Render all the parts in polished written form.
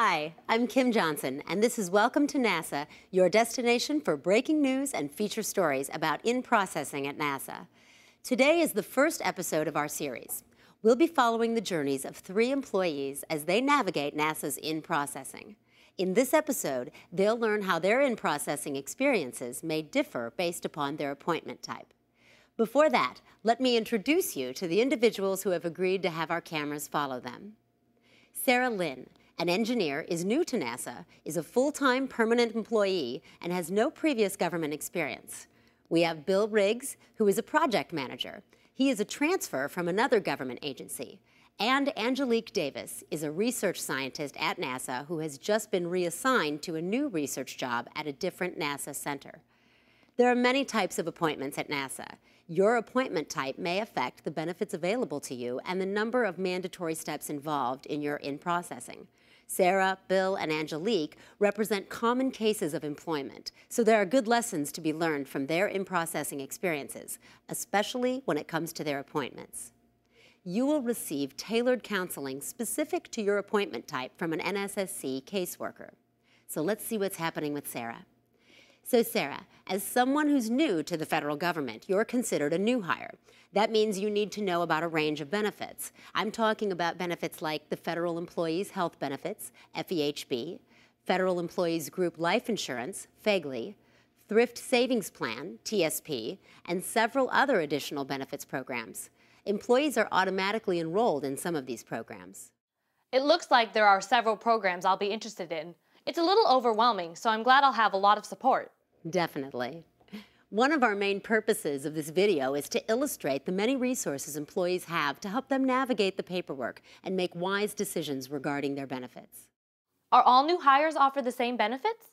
Hi, I'm Kim Johnson, and this is Welcome to NASA, your destination for breaking news and feature stories about in-processing at NASA. Today is the first episode of our series. We'll be following the journeys of 3 employees as they navigate NASA's in-processing. In this episode, they'll learn how their in-processing experiences may differ based upon their appointment type. Before that, let me introduce you to the individuals who have agreed to have our cameras follow them. Sarah Lynn, an engineer, is new to NASA, is a full-time permanent employee, and has no previous government experience. We have Bill Riggs, who is a project manager. He is a transfer from another government agency. And Angelique Davis is a research scientist at NASA who has just been reassigned to a new research job at a different NASA center. There are many types of appointments at NASA. Your appointment type may affect the benefits available to you and the number of mandatory steps involved in your in-processing. Sarah, Bill, and Angelique represent common cases of employment, so there are good lessons to be learned from their in-processing experiences, especially when it comes to their appointments. You will receive tailored counseling specific to your appointment type from an NSSC caseworker. So let's see what's happening with Sarah. So Sarah, as someone who's new to the federal government, you're considered a new hire. That means you need to know about a range of benefits. I'm talking about benefits like the Federal Employees Health Benefits, FEHB, Federal Employees Group Life Insurance, FEGLI, Thrift Savings Plan, TSP, and several other additional benefits programs. Employees are automatically enrolled in some of these programs. It looks like there are several programs I'll be interested in. It's a little overwhelming, so I'm glad I'll have a lot of support. Definitely. One of our main purposes of this video is to illustrate the many resources employees have to help them navigate the paperwork and make wise decisions regarding their benefits. Are all new hires offered the same benefits?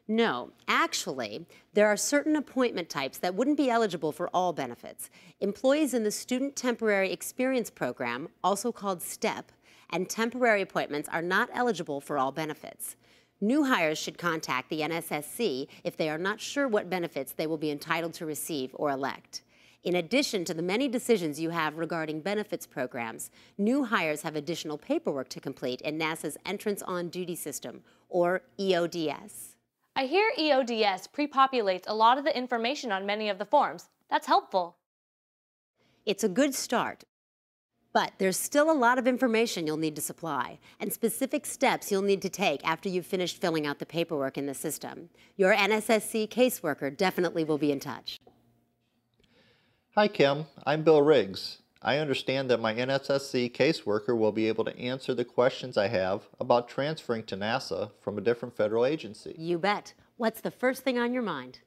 No, actually, there are certain appointment types that wouldn't be eligible for all benefits. Employees in the Student Temporary Experience Program, also called STEP, and temporary appointments are not eligible for all benefits. New hires should contact the NSSC if they are not sure what benefits they will be entitled to receive or elect. In addition to the many decisions you have regarding benefits programs, new hires have additional paperwork to complete in NASA's Entrance on Duty System, or EODS. I hear EODS pre-populates a lot of the information on many of the forms. That's helpful. It's a good start. But there's still a lot of information you'll need to supply, and specific steps you'll need to take after you've finished filling out the paperwork in the system. Your NSSC caseworker definitely will be in touch. Hi Kim, I'm Bill Riggs. I understand that my NSSC caseworker will be able to answer the questions I have about transferring to NASA from a different federal agency. You bet. What's the first thing on your mind?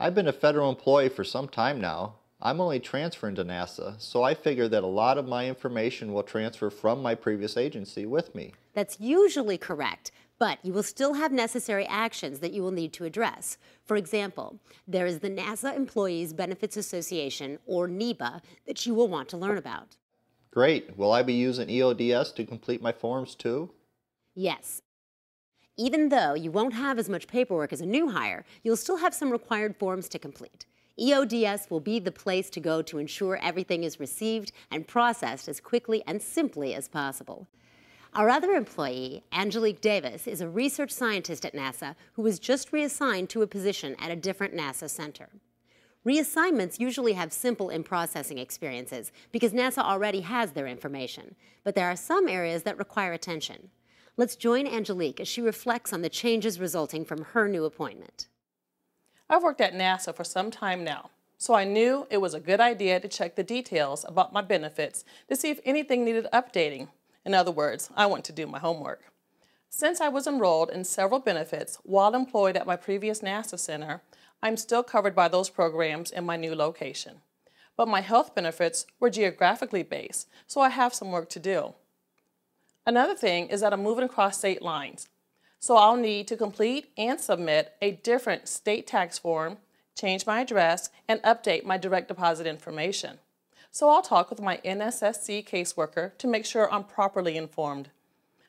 I've been a federal employee for some time now. I'm only transferring to NASA, so I figure that a lot of my information will transfer from my previous agency with me. That's usually correct, but you will still have necessary actions that you will need to address. For example, there is the NASA Employees Benefits Association, or NEBA, that you will want to learn about. Great. Will I be using EODS to complete my forms too? Yes. Even though you won't have as much paperwork as a new hire, you'll still have some required forms to complete. EODS will be the place to go to ensure everything is received and processed as quickly and simply as possible. Our other employee, Angelique Davis, is a research scientist at NASA who was just reassigned to a position at a different NASA center. Reassignments usually have simple in-processing experiences because NASA already has their information, but there are some areas that require attention. Let's join Angelique as she reflects on the changes resulting from her new appointment. I've worked at NASA for some time now, so I knew it was a good idea to check the details about my benefits to see if anything needed updating. In other words, I want to do my homework. Since I was enrolled in several benefits while employed at my previous NASA center, I'm still covered by those programs in my new location. But my health benefits were geographically based, so I have some work to do. Another thing is that I'm moving across state lines. So I'll need to complete and submit a different state tax form, change my address, and update my direct deposit information. So I'll talk with my NSSC caseworker to make sure I'm properly informed.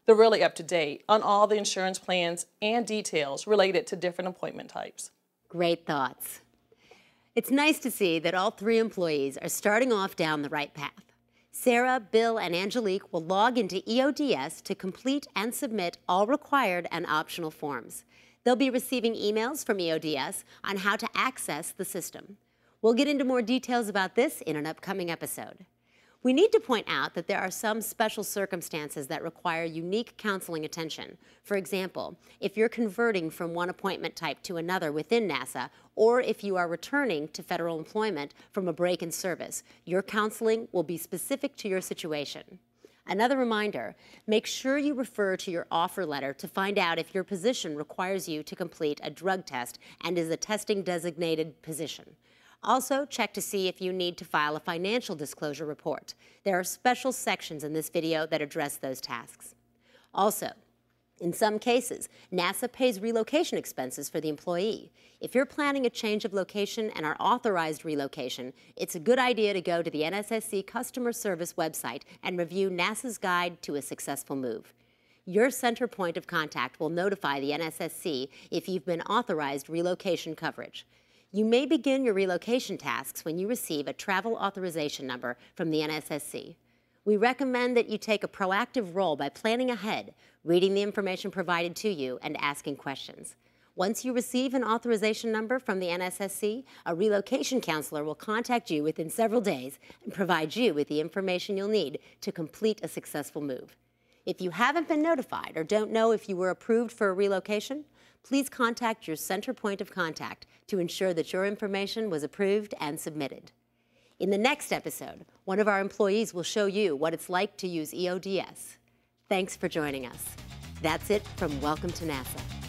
They're really up to date on all the insurance plans and details related to different appointment types. Great thoughts. It's nice to see that all 3 employees are starting off down the right path. Sarah, Bill, and Angelique will log into EODS to complete and submit all required and optional forms. They'll be receiving emails from EODS on how to access the system. We'll get into more details about this in an upcoming episode. We need to point out that there are some special circumstances that require unique counseling attention. For example, if you're converting from one appointment type to another within NASA, or if you are returning to federal employment from a break in service, your counseling will be specific to your situation. Another reminder, make sure you refer to your offer letter to find out if your position requires you to complete a drug test and is a testing designated position. Also, check to see if you need to file a financial disclosure report. There are special sections in this video that address those tasks. Also, in some cases, NASA pays relocation expenses for the employee. If you're planning a change of location and are authorized relocation, it's a good idea to go to the NSSC customer service website and review NASA's guide to a successful move. Your center point of contact will notify the NSSC if you've been authorized relocation coverage. You may begin your relocation tasks when you receive a travel authorization number from the NSSC. We recommend that you take a proactive role by planning ahead, reading the information provided to you, and asking questions. Once you receive an authorization number from the NSSC, a relocation counselor will contact you within several days and provide you with the information you'll need to complete a successful move. If you haven't been notified or don't know if you were approved for a relocation, please contact your center point of contact to ensure that your information was approved and submitted. In the next episode, one of our employees will show you what it's like to use EODS. Thanks for joining us. That's it from Welcome to NASA.